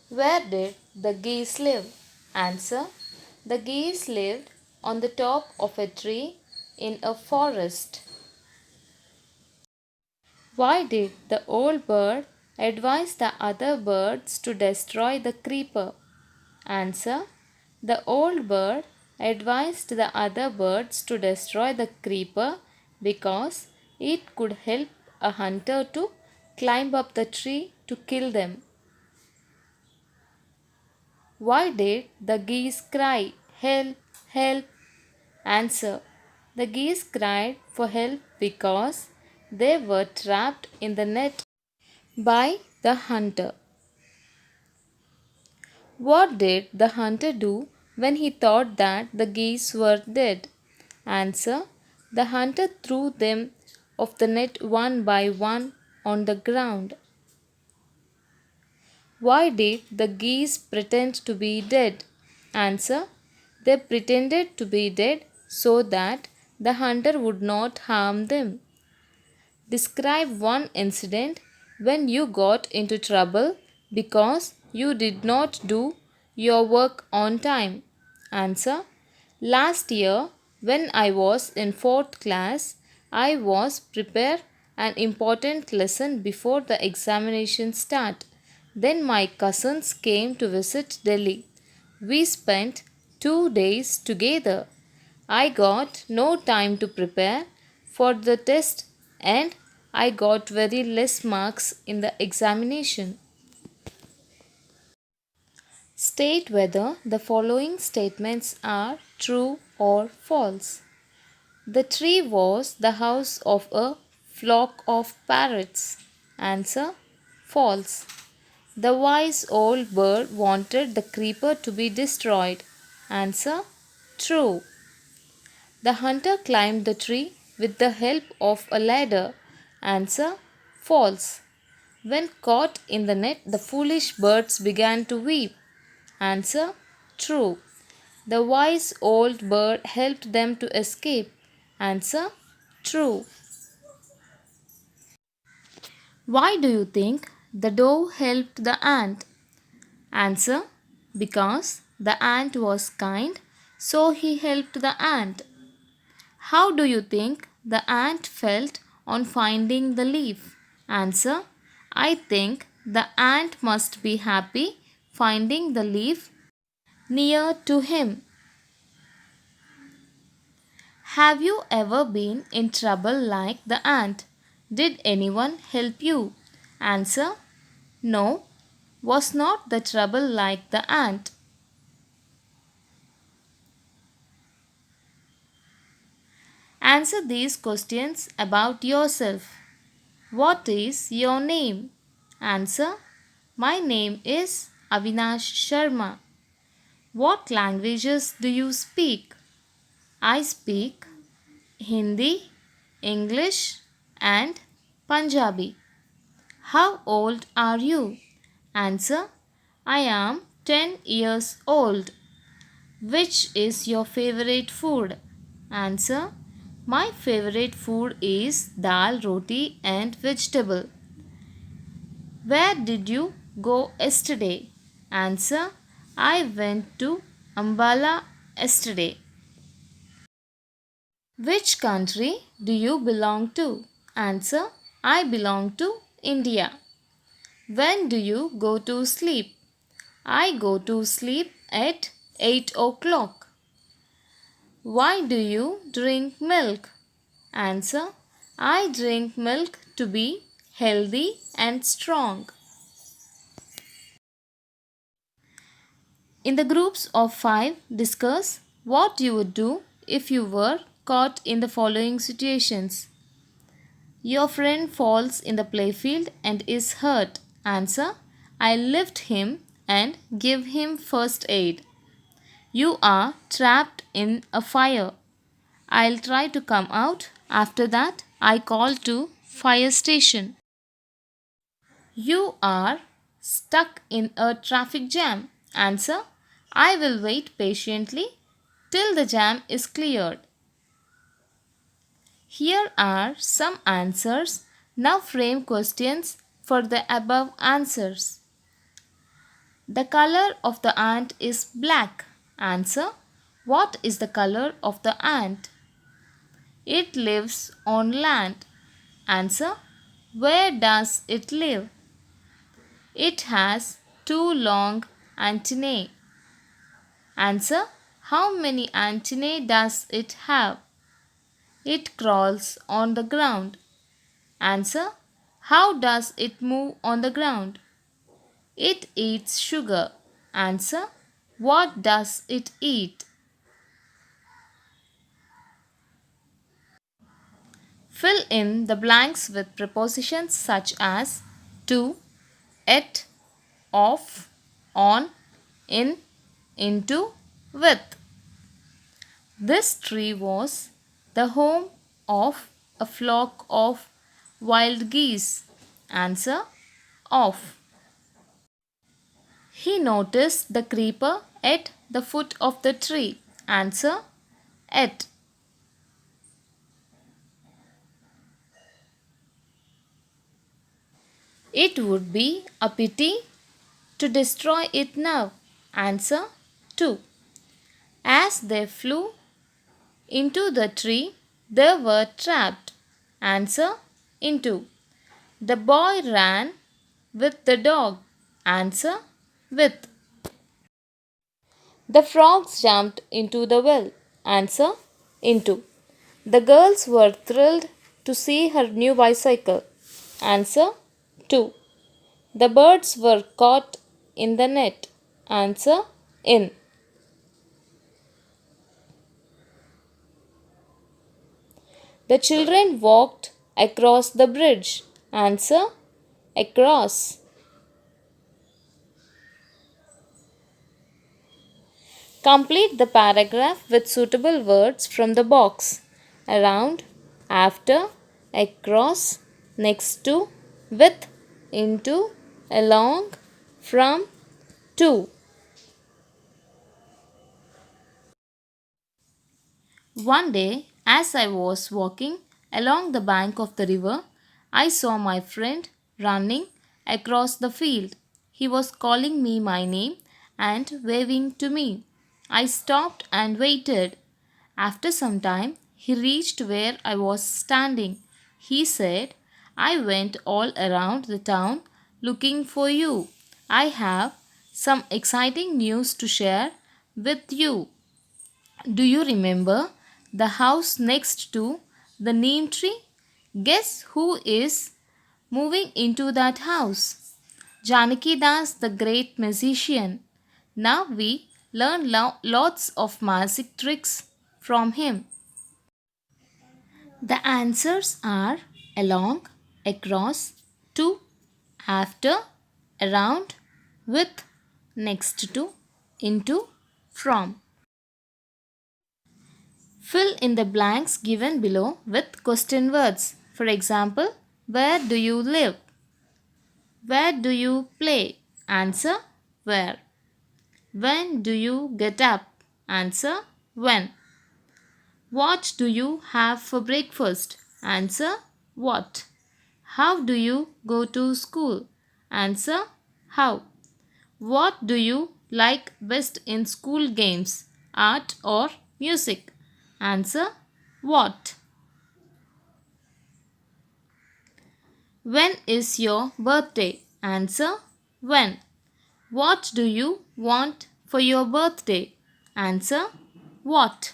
Where did the geese live? Answer. The geese lived on the top of a tree in a forest. Why did the old bird advise the other birds to destroy the creeper? Answer. The old bird advised the other birds to destroy the creeper because it could help a hunter to climb up the tree to kill them. Why did the geese cry, "Help! Help!" Answer. The geese cried for help because they were trapped in the net by the hunter. What did the hunter do when he thought that the geese were dead? Answer. The hunter threw them off the net one by one on the ground. Why did the geese pretend to be dead? Answer. They pretended to be dead so that the hunter would not harm them. Describe one incident when you got into trouble because you did not do your work on time. Answer. Last year, when I was in fourth class, I was prepare an important lesson before the examination start. Then my cousins came to visit Delhi. We spent 2 days together. I got no time to prepare for the test and I got very less marks in the examination. State whether the following statements are true or false. The tree was the house of a flock of parrots. Answer. False. The wise old bird wanted the creeper to be destroyed. Answer. True. The hunter climbed the tree with the help of a ladder. Answer. False. When caught in the net, the foolish birds began to weep. Answer. True. The wise old bird helped them to escape. Answer. True. Why do you think the dove helped the ant? Answer. Because the ant was kind, so he helped the ant. How do you think the ant felt on finding the leaf? Answer. I think the ant must be happy finding the leaf near to him. Have you ever been in trouble like the ant? Did anyone help you? Answer. No. Was not the trouble like the ant? Answer these questions about yourself. What is your name? Answer. My name is Avinash Sharma. What languages do you speak? I speak Hindi, English, and Punjabi. How old are you? Answer. I am 10 years old. Which is your favorite food? Answer. My favorite food is dal, roti, and vegetable. Where did you go yesterday? Answer. I went to Ambala yesterday. Which country do you belong to? Answer. I belong to India. When do you go to sleep? I go to sleep at 8 o'clock. Why do you drink milk? Answer. I drink milk to be healthy and strong. In the groups of five, discuss what you would do if you were caught in the following situations. Your friend falls in the playfield and is hurt. Answer. I lift him and give him first aid. You are trapped in a fire. I'll try to come out. After that, I call to fire station. You are stuck in a traffic jam. Answer. I will wait patiently till the jam is cleared. Here are some answers. Now frame questions for the above answers. The color of the ant is black. Answer. What is the color of the ant? It lives on land. Answer. Where does it live? It has two long antennae. Answer. How many antennae does it have? It crawls on the ground. Answer. How does it move on the ground? It eats sugar. Answer. What does it eat? Fill in the blanks with prepositions such as to, at, of, on, in, into, with. This tree was the home of a flock of wild geese. Answer. Of. He noticed the creeper at the foot of the tree. Answer. At. It would be a pity to destroy it now. Answer. To. As they flew into the tree, they were trapped. Answer. Into. The boy ran with the dog. Answer. With. The frogs jumped into the well. Answer. Into. The girls were thrilled to see her new bicycle. Answer. To. The birds were caught in the net. Answer. In. The children walked across the bridge. Answer. Across. Complete the paragraph with suitable words from the box. Around, after, across, next to, with, into, along, from, to. One day, as I was walking along the bank of the river, I saw my friend running across the field. He was calling me my name and waving to me. I stopped and waited. After some time, he reached where I was standing. He said, I went all around the town looking for you. I have some exciting news to share with you. Do you remember the house next to the neem tree? Guess who is moving into that house? Janaki Das, the great musician. Now we learn lots of magic tricks from him. The answers are along, across, to, after, around, with, next to, into, from. Fill in the blanks given below with question words. For example, where do you live? Where do you play? Answer, where. When do you get up? Answer, when. What do you have for breakfast? Answer, what. How do you go to school? Answer, how. What do you like best in school games? Art or music? Answer, what. When is your birthday? Answer, when. What do you want for your birthday? Answer, what.